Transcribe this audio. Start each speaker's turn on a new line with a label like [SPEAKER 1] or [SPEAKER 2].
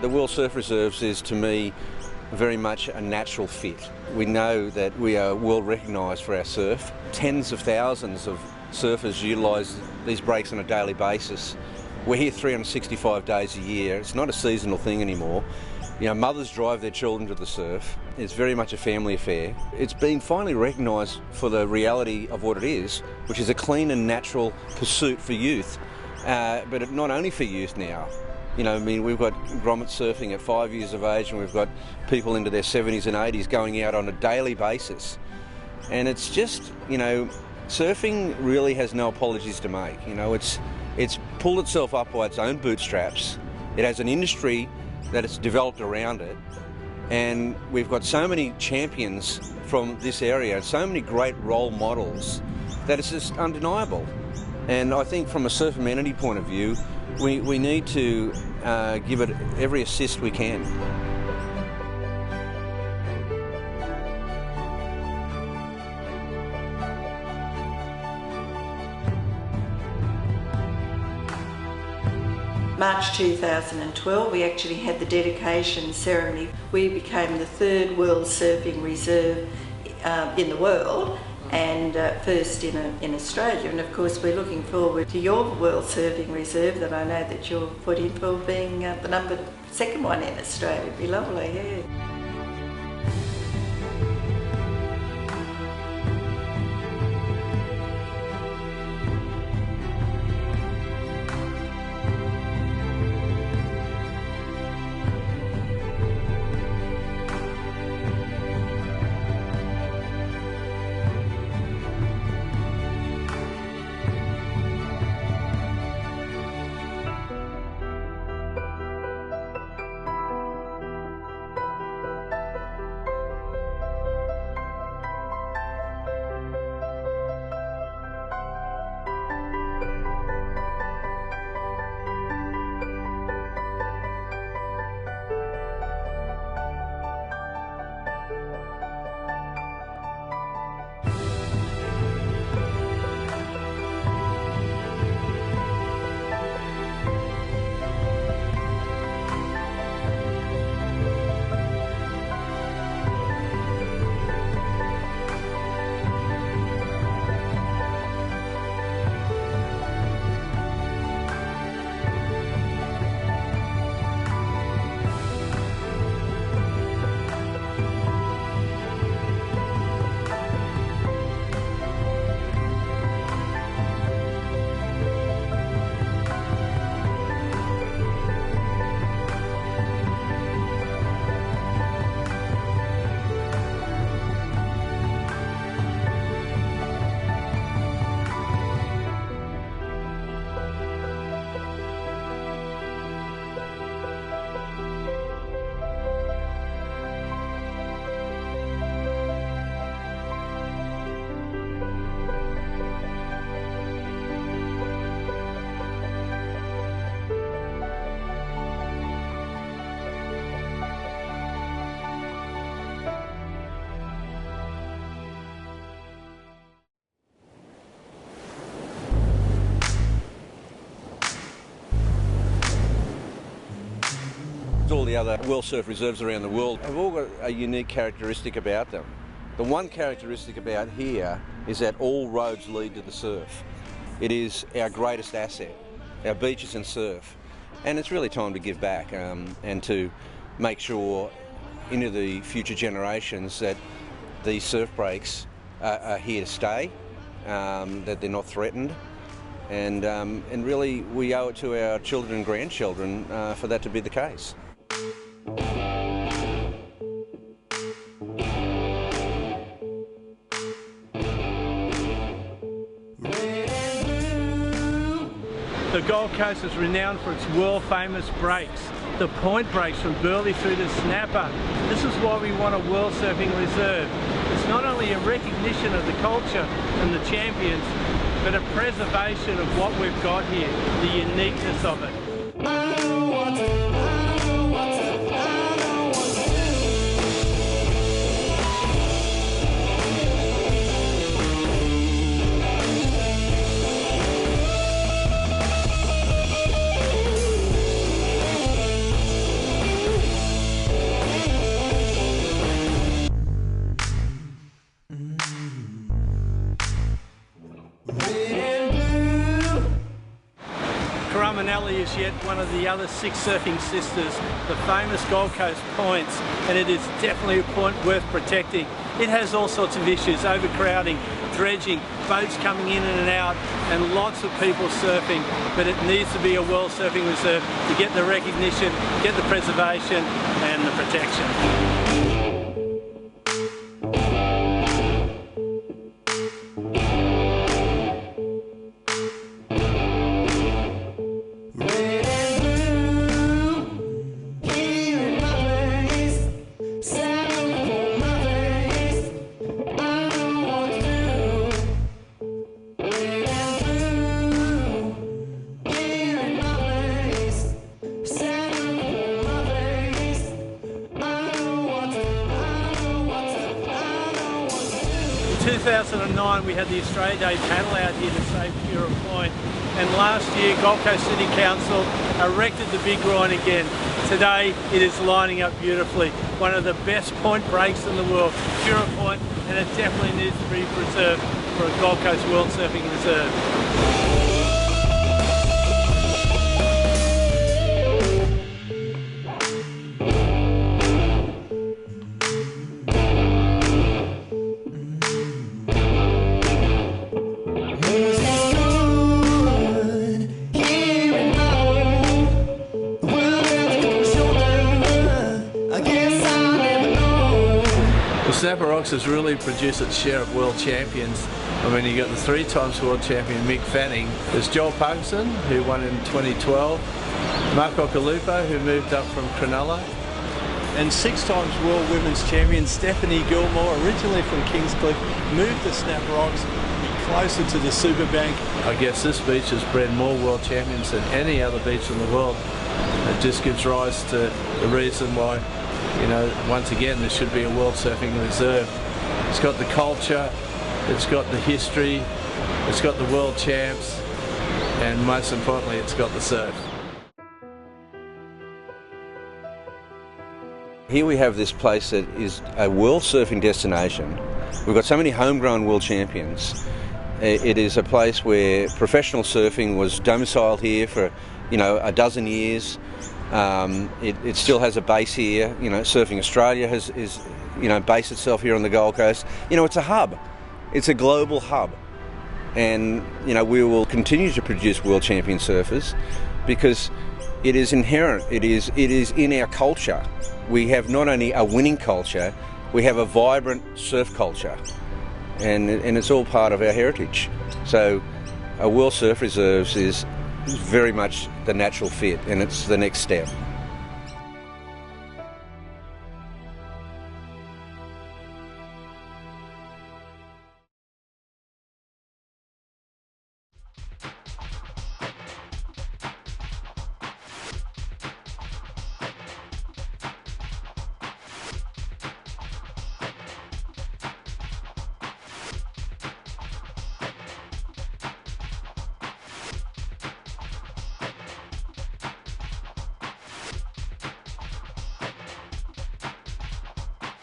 [SPEAKER 1] The World Surf Reserves is, to me, very much a natural fit. We know that we are world recognised for our surf. Tens of thousands of surfers utilise these breaks on a daily basis. We're here 365 days a year. It's not a seasonal thing anymore. You know, mothers drive their children to the surf. It's very much a family affair. It's been finally recognised for the reality of what it is, which is a clean and natural pursuit for youth. But not only for youth now. You know, I mean, we've got grommet surfing at 5 years of age, and we've got people into their 70s and 80s going out on a daily basis. And it's just, you know, surfing really has no apologies to make. You know, it's pulled itself up by its own bootstraps. It has an industry that it's developed around it, and we've got so many champions from this area, so many great role models, that it's just undeniable. And I think from a surf amenity point of view, we need to give it every assist we can.
[SPEAKER 2] March 2012, we actually had the dedication ceremony. We became the third World Surfing Reserve in the world, and first in Australia. And of course we're looking forward to your World Surfing Reserve that I know that you're put in for, being the second one in Australia. It'd be lovely, yeah.
[SPEAKER 1] All the other World Surf Reserves around the world have all got a unique characteristic about them. The one characteristic about here is that all roads lead to the surf. It is our greatest asset, our beaches and surf. And it's really time to give back and to make sure into the future generations that these surf breaks are here to stay, that they're not threatened. And really we owe it to our children and grandchildren for that to be the case.
[SPEAKER 3] The Gold Coast is renowned for its world-famous breaks, the point breaks from Burleigh through to Snapper. This is why we want a World Surfing Reserve. It's not only a recognition of the culture and the champions, but a preservation of what we've got here, the uniqueness of it. Manali is yet one of the other 6 surfing sisters, the famous Gold Coast points, and it is definitely a point worth protecting. It has all sorts of issues: overcrowding, dredging, boats coming in and out, and lots of people surfing, but it needs to be a World Surfing Reserve to get the recognition, get the preservation and the protection. In 2009 we had the Australia Day panel out here to save Cura Point, and last year Gold Coast City Council erected the big groin again. Today it is lining up beautifully. One of the best point breaks in the world, Cura Point, and it definitely needs to be preserved for a Gold Coast World Surfing Reserve. Snapper Rocks has really produced its share of world champions. I mean, you got the 3 times world champion MickFanning. There's JoelParkinson, who won in 2012, Marco Calupo, who moved up from Cronulla, and 6 times world women's champion StephanieGilmore, originally from Kingscliff, moved to Snapper Rocks to be closer to the Superbank. I guess this beach has bred more world champions than any other beach in the world. It just gives rise to the reason why, you know, once again, there should be a World Surfing Reserve. It's got the culture, it's got the history, it's got the world champs, and most importantly, it's got the surf.
[SPEAKER 1] Here we have this place that is a world surfing destination. We've got so many homegrown world champions. It is a place where professional surfing was domiciled here for, you know, a dozen years. It still has a base here. You know, Surfing Australia is based itself here on the Gold Coast. You know, it's a hub. It's a global hub, and you know, we will continue to produce world champion surfers because it is inherent. It is in our culture. We have not only a winning culture, we have a vibrant surf culture, and it's all part of our heritage. So, a World Surf Reserves is very much the natural fit, and it's the next step.